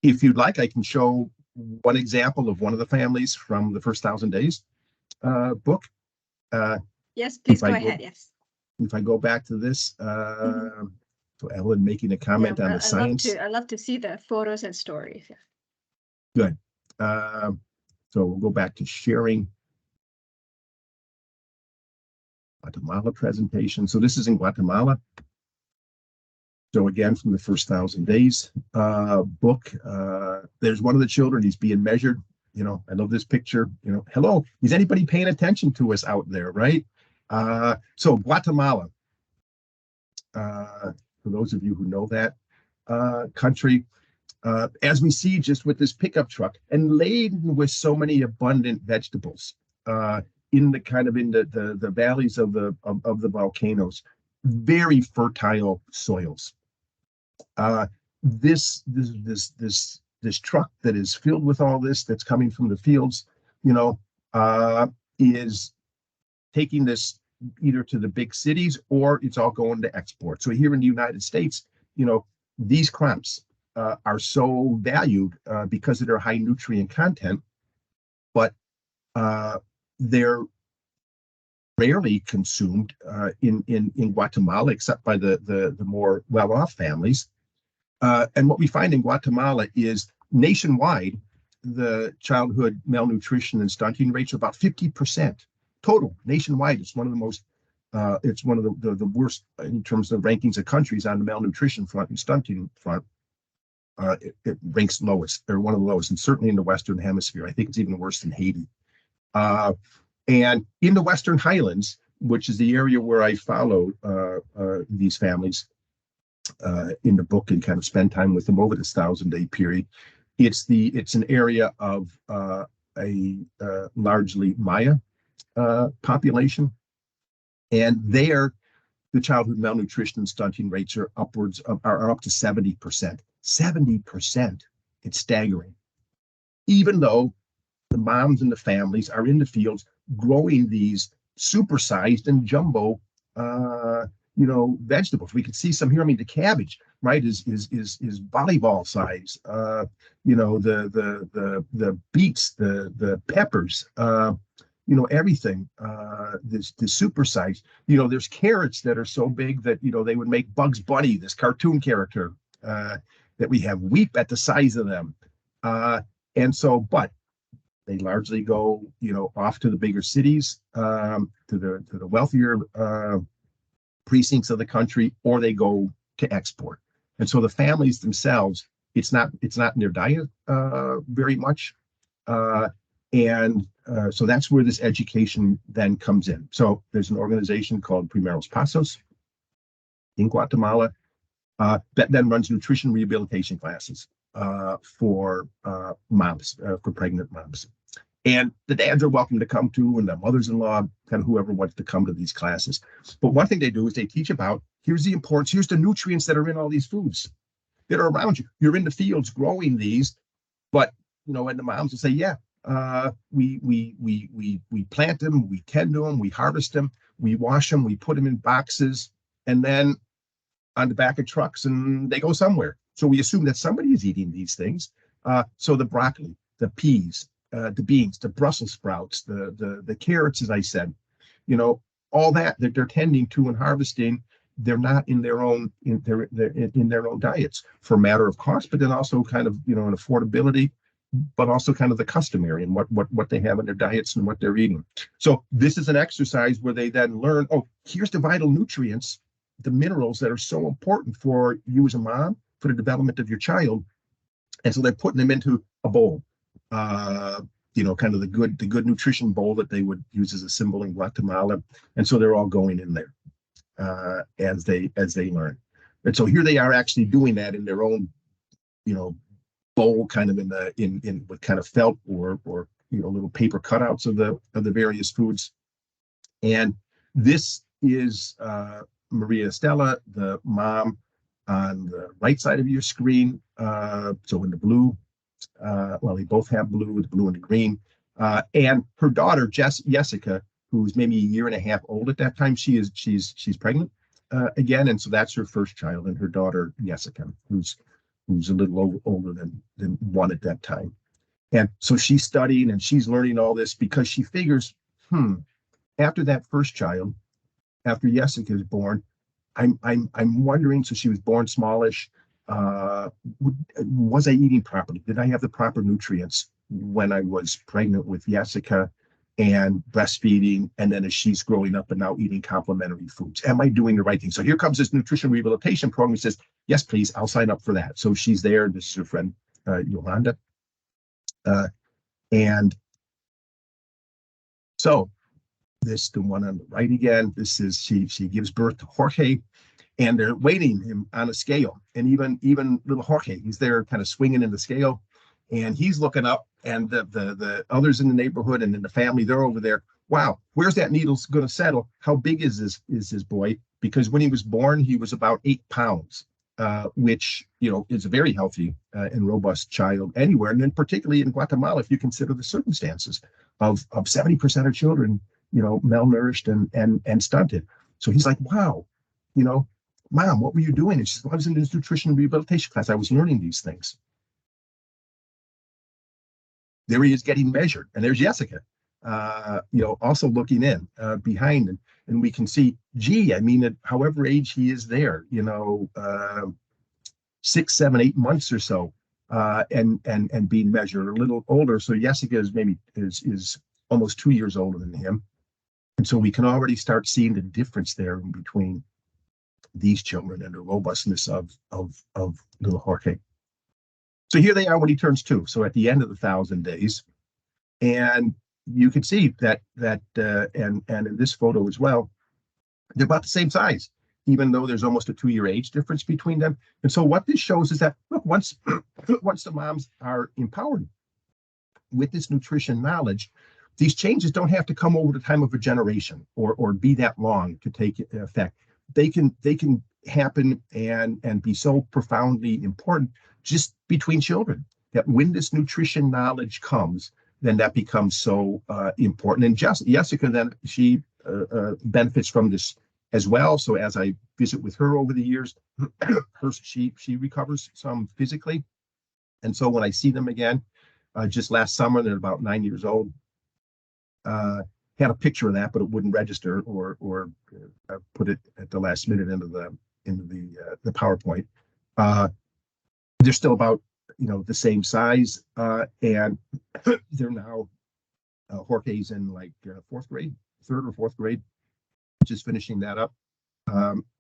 If you'd like, I can show one example of one of the families from the first 1,000 days book. Yes, please go ahead. Yes. If I go back to this, so Ellen making a comment on the science. I love to see the photos and stories. Yeah. Good. So we'll go back to sharing Guatemala presentation. So this is in Guatemala. So again, from the first 1,000 days book, there's one of the children. He's being measured. I love this picture. Hello, is anybody paying attention to us out there, right? So Guatemala, for those of you who know that country, as we see just with this pickup truck and laden with so many abundant vegetables in the valleys of the volcanoes, very fertile soils. This truck that is filled with all this that's coming from the fields, is taking this either to the big cities or it's all going to export. So here in the United States, these crops are so valued because of their high nutrient content, but they're rarely consumed in Guatemala, except by the more well-off families. And what we find in Guatemala is nationwide, the childhood malnutrition and stunting rates are about 50% total nationwide. It's one of the most, it's one of the worst in terms of rankings of countries on the malnutrition front and stunting front. It ranks lowest, or one of the lowest, and certainly in the Western Hemisphere. I think it's even worse than Haiti. And in the Western Highlands, which is the area where I followed these families in the book and kind of spend time with them over this 1,000-day period, it's an area of a largely Maya population, and there the childhood malnutrition and stunting rates are up to 70%. 70%. It's staggering. Even though the moms and the families are in the fields growing these supersized and jumbo vegetables. We can see some here. I mean, the cabbage, right, is volleyball size. The beets, the peppers, everything. This supersized. There's carrots that are so big that they would make Bugs Bunny, this cartoon character that we have, weep at the size of them. But they largely go, off to the bigger cities, to the wealthier precincts of the country, or they go to export. And so the families themselves, it's not in their diet very much, so that's where this education then comes in. So there's an organization called Primeros Pasos in Guatemala that then runs nutrition rehabilitation classes for moms, for pregnant moms. And the dads are welcome to come to, and the mothers-in-law, kind of whoever wants to come to these classes. But one thing they do is they teach about, here's the importance, here's the nutrients that are in all these foods that are around you. You're in the fields growing these, but, and the moms will say, yeah, we plant them, we tend to them, we harvest them, we wash them, we put them in boxes, and then on the back of trucks, and they go somewhere. So we assume that somebody is eating these things. So the broccoli, the peas, the beans, the Brussels sprouts, the carrots, as I said, all that they're tending to and harvesting, they're not in their own diets for a matter of cost, but then also kind of an affordability, but also kind of the customary and what they have in their diets and what they're eating. So this is an exercise where they then learn, here's the vital nutrients, the minerals that are so important for you as a mom, for the development of your child. And so they're putting them into a bowl. Kind of the good nutrition bowl that they would use as a symbol in Guatemala, and so they're all going in there as they learn. And so here they are actually doing that in their own, bowl, kind of in with kind of felt or little paper cutouts of the various foods. And this is Maria Estela, the mom, on the right side of your screen. So in the blue. They both have blue, the blue and the green. And her daughter, Jessica, who's maybe a year and a half old at that time, she's pregnant again, and so that's her first child, and her daughter Jessica, who's a little older than one at that time. And so she's studying and she's learning all this because she figures, after that first child, after Jessica is born, I'm wondering. So she was born smallish. Was I eating properly? Did I have the proper nutrients when I was pregnant with Jessica? and breastfeeding, and then as she's growing up and now eating complementary foods. Am I doing the right thing? So here comes this nutrition rehabilitation program. He says, yes, please, I'll sign up for that. So she's there. This is her friend, Yolanda. And so this, the one on the right again, this is, she gives birth to Jorge, and they're weighing him on a scale. And even little Jorge, he's there kind of swinging in the scale, and he's looking up, and the others in the neighborhood and in the family, they're over there. Wow, where's that needle going to settle? How big is this boy? Because when he was born, he was about 8 pounds, which, you know, is a very healthy and robust child anywhere. And then particularly in Guatemala, if you consider the circumstances of 70% of children, you know, malnourished and stunted. So he's like, wow, you know, Mom, what were you doing? And she said, I was in this nutrition rehabilitation class. I was learning these things. There he is getting measured. And there's Jessica, you know, also looking in behind. And we can see, gee, I mean, at however age he is there, you know, 6, 7, 8 months or so, and being measured, a little older. So Jessica is maybe is almost 2 years older than him. And so we can already start seeing the difference there in between these children and the robustness of little Jorge. So here they are when he turns 2. So at the end of the 1,000 days, and you can see that and in this photo as well, they're about the same size, even though there's almost a 2-year age difference between them. And so what this shows is that, look, once the moms are empowered with this nutrition knowledge, these changes don't have to come over the time of a generation or be that long to take effect. They can happen and be so profoundly important just between children, that when this nutrition knowledge comes, then that becomes so important. And Jessica, then she benefits from this as well. So as I visit with her over the years, she recovers some physically. And so when I see them again, just last summer, they're about 9 years old. Had a picture of that, but it wouldn't register or put it at the last minute into the PowerPoint. They're still about, you know, the same size, and they're now Jorge's in like 4th grade, 3rd or 4th grade, just finishing that up.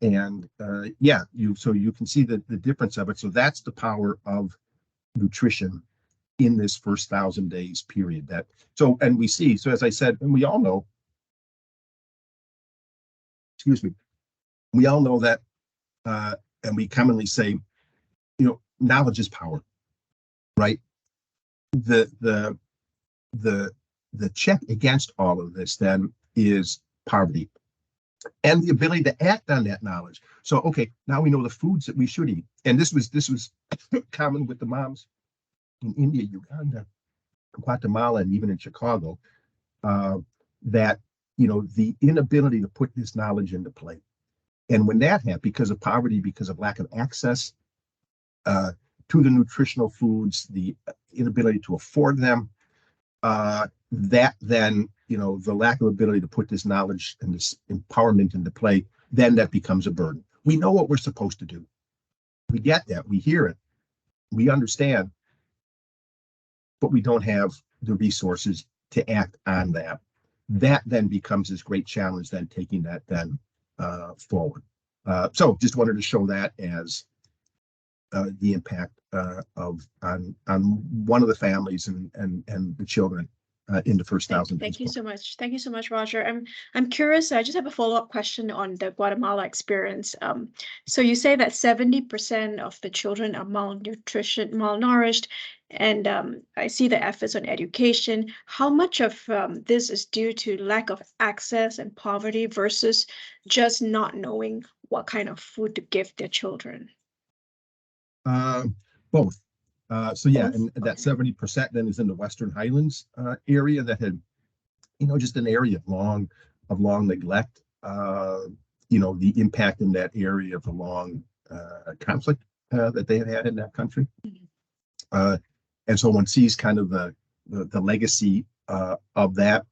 Yeah, so you can see the difference of it. So that's the power of nutrition in this first 1,000 days period. And we see, so as I said, and we all know, we all know that, and we commonly say, you know, knowledge is power, right? The check against all of this then is poverty and the ability to act on that knowledge. So, okay, now we know the foods that we should eat. And this was common with the moms in India, Uganda, Guatemala, and even in Chicago, that, you know, the inability to put this knowledge into play. And when that happened, because of poverty, because of lack of access to the nutritional foods, the inability to afford them, that then, you know, the lack of ability to put this knowledge and this empowerment into play, then that becomes a burden. We know what we're supposed to do. We get that. We hear it. We understand. But we don't have the resources to act on that. That then becomes this great challenge, then taking that then forward. So just wanted to show that as the impact on one of the families and the children in the first 1,000 days. Thank you so much. Thank you so much, Roger. I'm curious. I just have a follow-up question on the Guatemala experience. So you say that 70% of the children are malnourished, and I see the efforts on education. How much of this is due to lack of access and poverty versus just not knowing what kind of food to give their children? Both. So yeah, and that 70% then is in the Western Highlands area that had, you know, just an area of long neglect. You know, the impact in that area of the long conflict that they had in that country. And so one sees kind of the legacy of that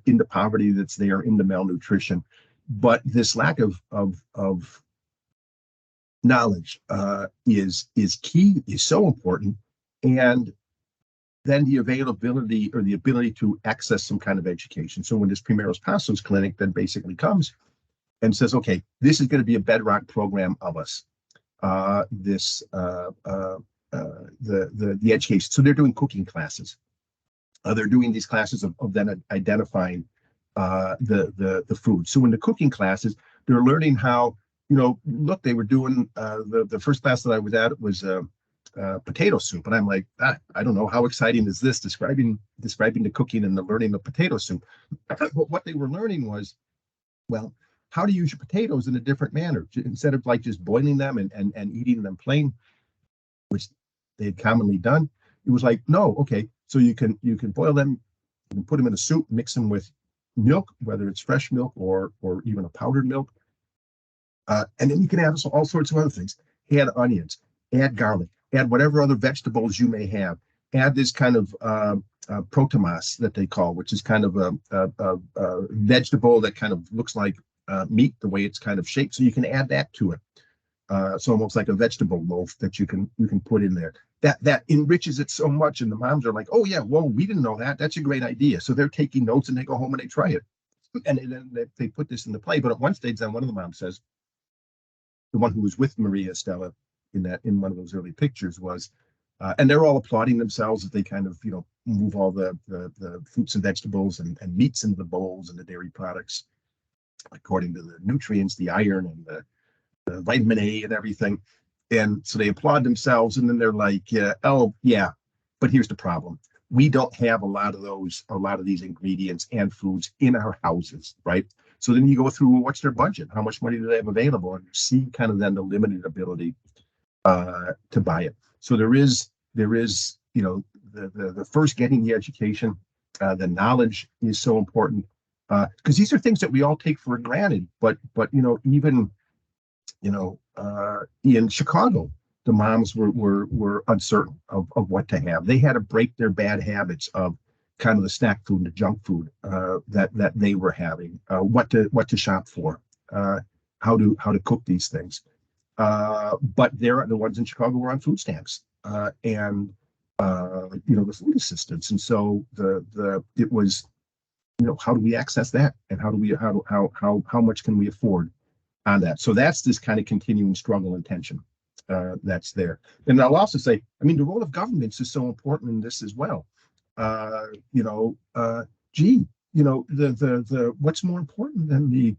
in the poverty that's there, in the malnutrition, but this lack of knowledge is key, is so important. And then the availability or the ability to access some kind of education. So when this Primeros Passos clinic then basically comes and says, okay, this is going to be a bedrock program of us, the education. So they're doing cooking classes. They're doing these classes of then identifying the food. So in the cooking classes, they're learning how, look, they were doing the first class that I was at was potato soup, and I'm like, I don't know, how exciting is this, describing the cooking and the learning of potato soup. But what they were learning was, well, how to use your potatoes in a different manner instead of like just boiling them and eating them plain, which they had commonly done. It was like, no, okay, so you can boil them, you can put them in a soup, mix them with milk, whether it's fresh milk or even a powdered milk, and then you can add all sorts of other things. Add onions, add garlic, add whatever other vegetables you may have. Add this kind of protemas that they call, which is kind of a vegetable that kind of looks like meat, the way it's kind of shaped. So you can add that to it. So almost like a vegetable loaf that you can put in there. That enriches it so much, and the moms are like, "Oh yeah, whoa, we didn't know that. That's a great idea." So they're taking notes and they go home and they try it, and then they put this into play. But at one stage, then one of the moms says, the one who was with Maria Estella in one of those early pictures was, and they're all applauding themselves as they kind of move all the fruits and vegetables and meats into the bowls and the dairy products according to the nutrients, the iron and the vitamin A and everything. And so they applaud themselves, and then they're like, oh yeah, but here's the problem. We don't have a lot of these ingredients and foods in our houses, right? So then you go through, what's their budget? How much money do they have available? And you see kind of then the limited ability to buy it. So there is the first getting the education, the knowledge is so important, because these are things that we all take for granted. But even in Chicago, the moms were uncertain of what to have. They had to break their bad habits of kind of the snack food and the junk food that they were having, what to shop for, how to cook these things. But the ones in Chicago were on food stamps and the food assistance, and so it was how do we access that, and how much can we afford on that? So that's this kind of continuing struggle and tension that's there. And I'll also say, I mean, the role of governments is so important in this as well. What's more important than the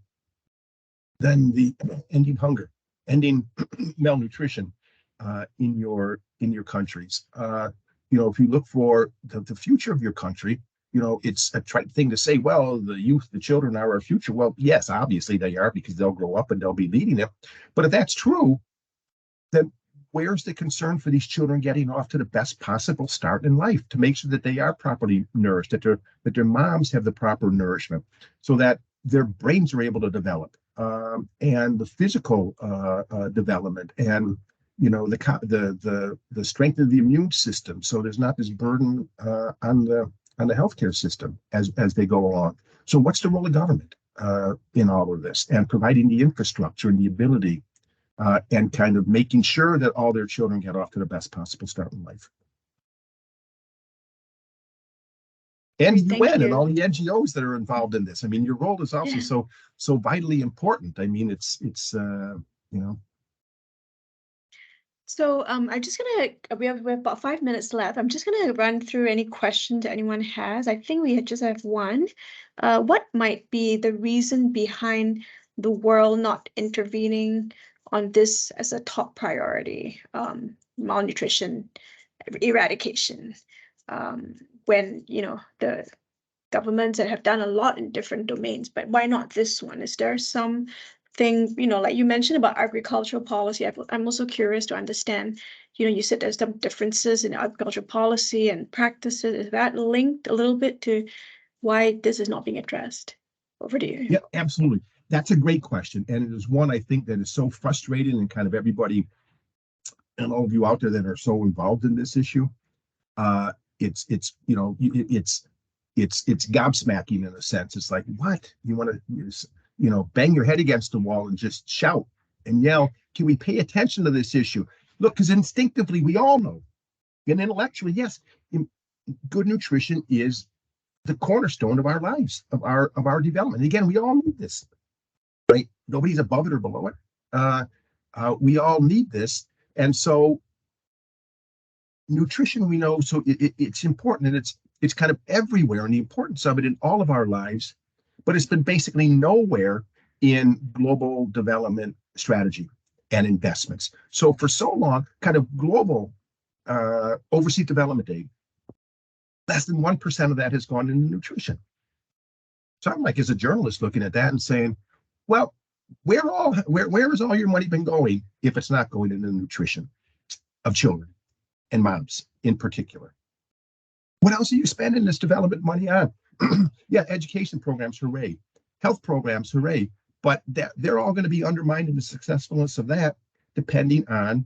ending hunger, ending malnutrition in your countries? If you look for the future of your country, it's a trite thing to say, well, the youth, the children are our future. Well, yes, obviously they are, because they'll grow up and they'll be leading it. But if that's true, then where's the concern for these children getting off to the best possible start in life, to make sure that they are properly nourished, that their moms have the proper nourishment, so that their brains are able to develop, and the physical development, and the strength of the immune system, so there's not this burden on the healthcare system as they go along. So what's the role of government in all of this, and providing the infrastructure and the ability, and kind of making sure that all their children get off to the best possible start in life? And the UN and all the NGOs that are involved in this. I mean, your role is also so vitally important. I mean, it's So I'm just we have about 5 minutes left. I'm just gonna run through any questions anyone has. I think we just have one. What might be the reason behind the world not intervening on this as a top priority, malnutrition eradication, when the governments that have done a lot in different domains, but why not this one? Is there something, like you mentioned about agricultural policy? I'm also curious to understand, you said there's some differences in agricultural policy and practices. Is that linked a little bit to why this is not being addressed? Over to you. Yeah, absolutely. That's a great question. And it is one I think that is so frustrating, and kind of everybody and all of you out there that are so involved in this issue. It's gobsmacking in a sense. It's like, what? You want to, bang your head against the wall and just shout and yell, can we pay attention to this issue? Look, because instinctively we all know, and intellectually, yes, good nutrition is the cornerstone of our lives, of our development. Again, we all need this, right? Nobody's above it or below it. We all need this, and so nutrition, we know, so it's important, and it's kind of everywhere, and the importance of it in all of our lives, but it's been basically nowhere in global development strategy and investments. So for so long, kind of global overseas development aid, less than 1% of that has gone into nutrition. So I'm like, as a journalist, looking at that and saying, well, where has all your money been going if it's not going into nutrition of children and moms in particular? What else are you spending this development money on? Yeah, education programs, hooray. Health programs, hooray. But they're all going to be undermined in the successfulness of that, depending on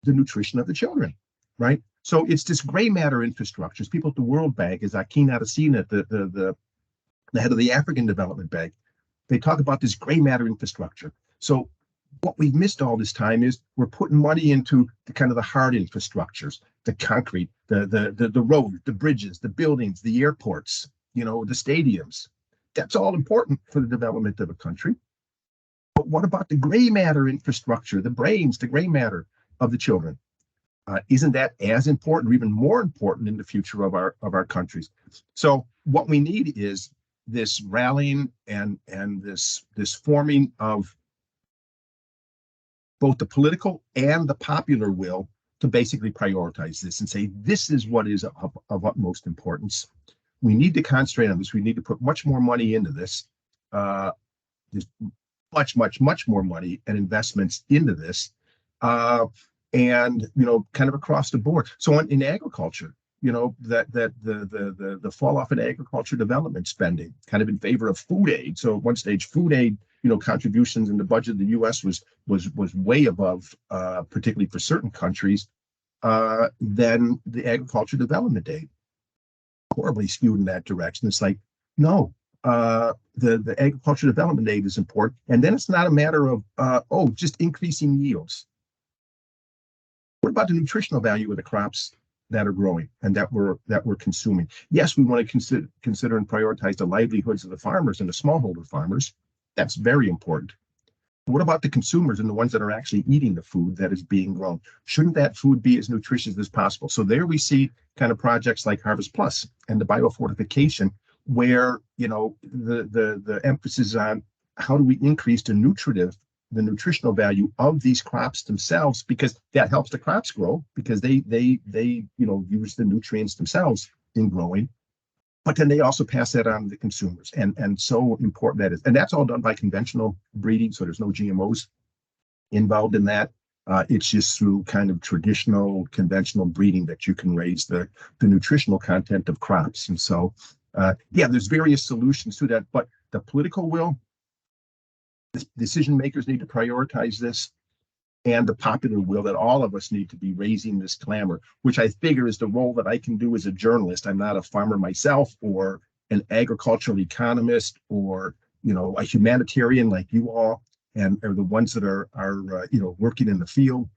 the nutrition of the children, right? So it's this gray matter infrastructures. People at the World Bank, as Akin Adesina, the head of the African Development Bank, they talk about this gray matter infrastructure. So what we've missed all this time is we're putting money into the kind of the hard infrastructures, the concrete, the road, the bridges, the buildings, the airports, the stadiums. That's all important for the development of a country. But what about the gray matter infrastructure, the brains, the gray matter of the children? Isn't that as important or even more important in the future of our countries? So what we need is this rallying and this forming of both the political and the popular will to basically prioritize this and say, this is what is of utmost importance. We need to concentrate on this. We need to put much more money into this. There's much more money and investments into this. And kind of across the board. So in agriculture, that the fall off in agriculture development spending, kind of in favor of food aid. So at one stage, food aid, contributions in the budget of the U.S. was way above, particularly for certain countries, than the agriculture development aid. Horribly skewed in that direction. It's like, no, the agriculture development aid is important, and then it's not a matter of just increasing yields. What about the nutritional value of the crops that are growing and that we're consuming? Yes, we want to consider and prioritize the livelihoods of the farmers and the smallholder farmers. That's very important. What about the consumers and the ones that are actually eating the food that is being grown? Shouldn't that food be as nutritious as possible? So there we see kind of projects like Harvest Plus and the biofortification, where the emphasis on how do we increase the nutritional value of these crops themselves, because that helps the crops grow, because they use the nutrients themselves in growing, but then they also pass that on to the consumers, and so important that is. And that's all done by conventional breeding, so there's no GMOs involved in that. It's just through kind of traditional conventional breeding that you can raise the nutritional content of crops. And so there's various solutions to that, but the political will, decision makers need to prioritize this, and the popular will, that all of us need to be raising this clamor, which I figure is the role that I can do as a journalist. I'm not a farmer myself, or an agricultural economist, or a humanitarian like you all, and are the ones that are working in the field.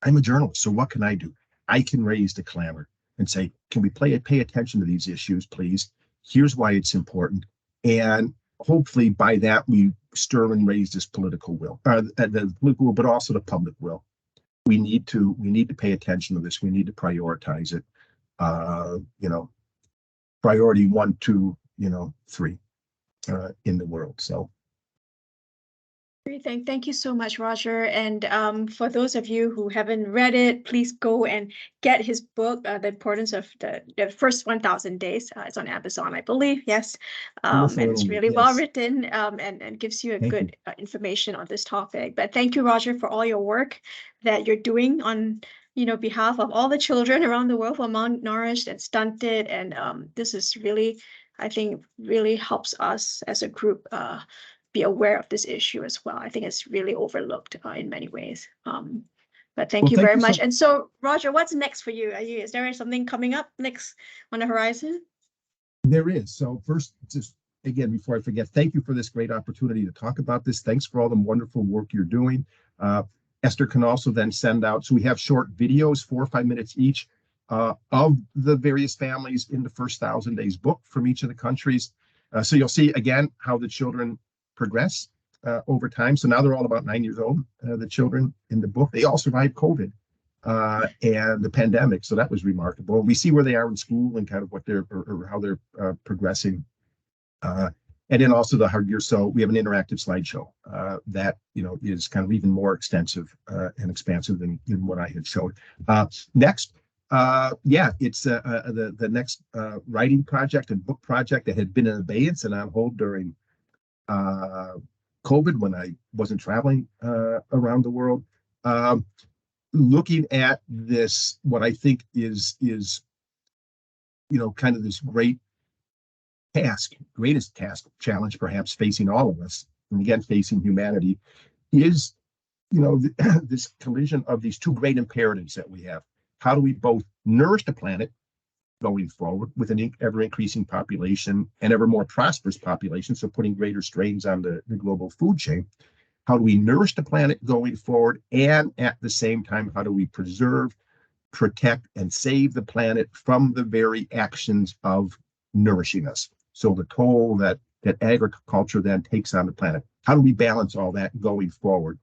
I'm a journalist, so what can I do? I can raise the clamor and say, can we pay attention to these issues, please? Here's why it's important, and hopefully by that we stir and raise this political will, the political will, but also the public will. We need to pay attention to this. We need to prioritize it. Priority 1, 2, 3 in the world. So. Thank you so much, Roger. And for those of you who haven't read it, please go and get his book, The Importance of the First 1,000 Days. It's on Amazon, I believe. Yes. And it's really well written, and gives you a good information on this topic. But thank you, Roger, for all your work that you're doing on behalf of all the children around the world who are malnourished and stunted. And this is really, I think, really helps us as a group be aware of this issue as well. I think it's really overlooked in many ways. But thank you very much. And so, Roger, what's next for you? Is there something coming up next on the horizon? There is. So first, just again, before I forget, thank you for this great opportunity to talk about this. Thanks for all the wonderful work you're doing. Esther can also then send out, so we have short videos, 4 or 5 minutes each, of the various families in the first 1,000 days book from each of the countries. So you'll see again how the children progress over time. So now they're all about 9 years old, the children in the book. They all survived COVID and the pandemic. So that was remarkable. We see where they are in school and kind of what they're, or how they're progressing. And then also the hard year. So we have an interactive slideshow that, is kind of even more extensive and expansive than what I had showed. Next, it's the next writing project and book project that had been in abeyance and on hold during COVID when I wasn't traveling around the world. Looking at this, what I think is kind of this greatest task, challenge perhaps facing all of us, and again facing humanity, is this collision of these two great imperatives that we have. How do we both nourish the planet going forward with an ever-increasing population and ever more prosperous population, so putting greater strains on the global food chain? How do we nourish the planet going forward? And at the same time, how do we preserve, protect, and save the planet from the very actions of nourishing us? So the toll that agriculture then takes on the planet. How do we balance all that going forward?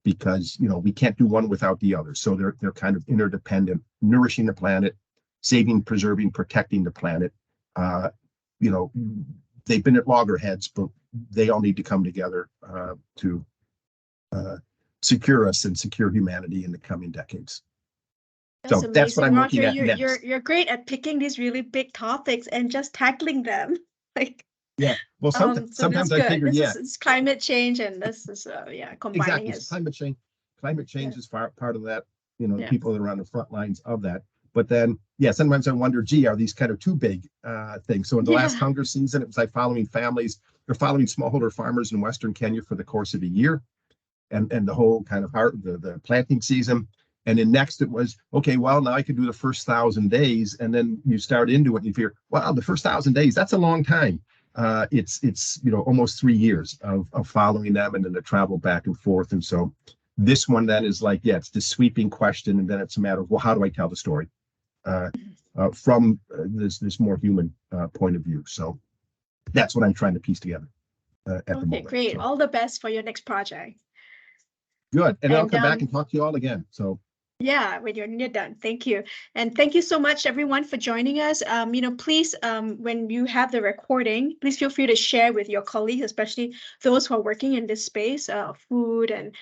Because we can't do one without the other. So they're kind of interdependent. Nourishing the planet, saving, preserving, protecting the planet. They've been at loggerheads, but they all need to come together to secure us and secure humanity in the coming decades. That's so that's what I'm Roger, looking at next. You're great at picking these really big topics and just tackling them. Yeah. Well, sometimes I figure, it's climate change, and this is combining exactly. So climate change is part of that. People that are on the front lines of that. But then, sometimes I wonder, are these kind of too big things? So in the last hunger season, it was like following smallholder farmers in Western Kenya for the course of a year, and the whole kind of the planting season. And then next it was, okay, well, now I could do the first 1,000 days. And then you start into it and you figure, wow, the first 1,000 days, that's a long time. It's almost 3 years of following them and then the travel back and forth. And so this one then is like, it's this sweeping question. And then it's a matter of, well, how do I tell the story from this more human point of view? So that's what I'm trying to piece together at the moment. Great. So. All the best for your next project. Good. And I'll come back and talk to you all again. So. Yeah, when you're done. Thank you. And thank you so much, everyone, for joining us. Please, when you have the recording, please feel free to share with your colleagues, especially those who are working in this space, food and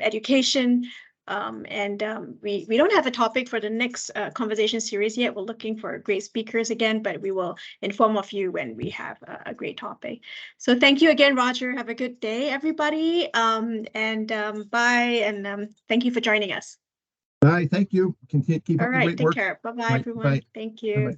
education. We don't have a topic for the next conversation series yet. We're looking for great speakers again, but we will inform of you when we have a great topic. So thank you again, Roger. Have a good day, everybody. Bye. And thank you for joining us. Bye. Thank you. Keep up the great work. Take care. Bye-bye, everyone. Bye. Thank you. Bye-bye.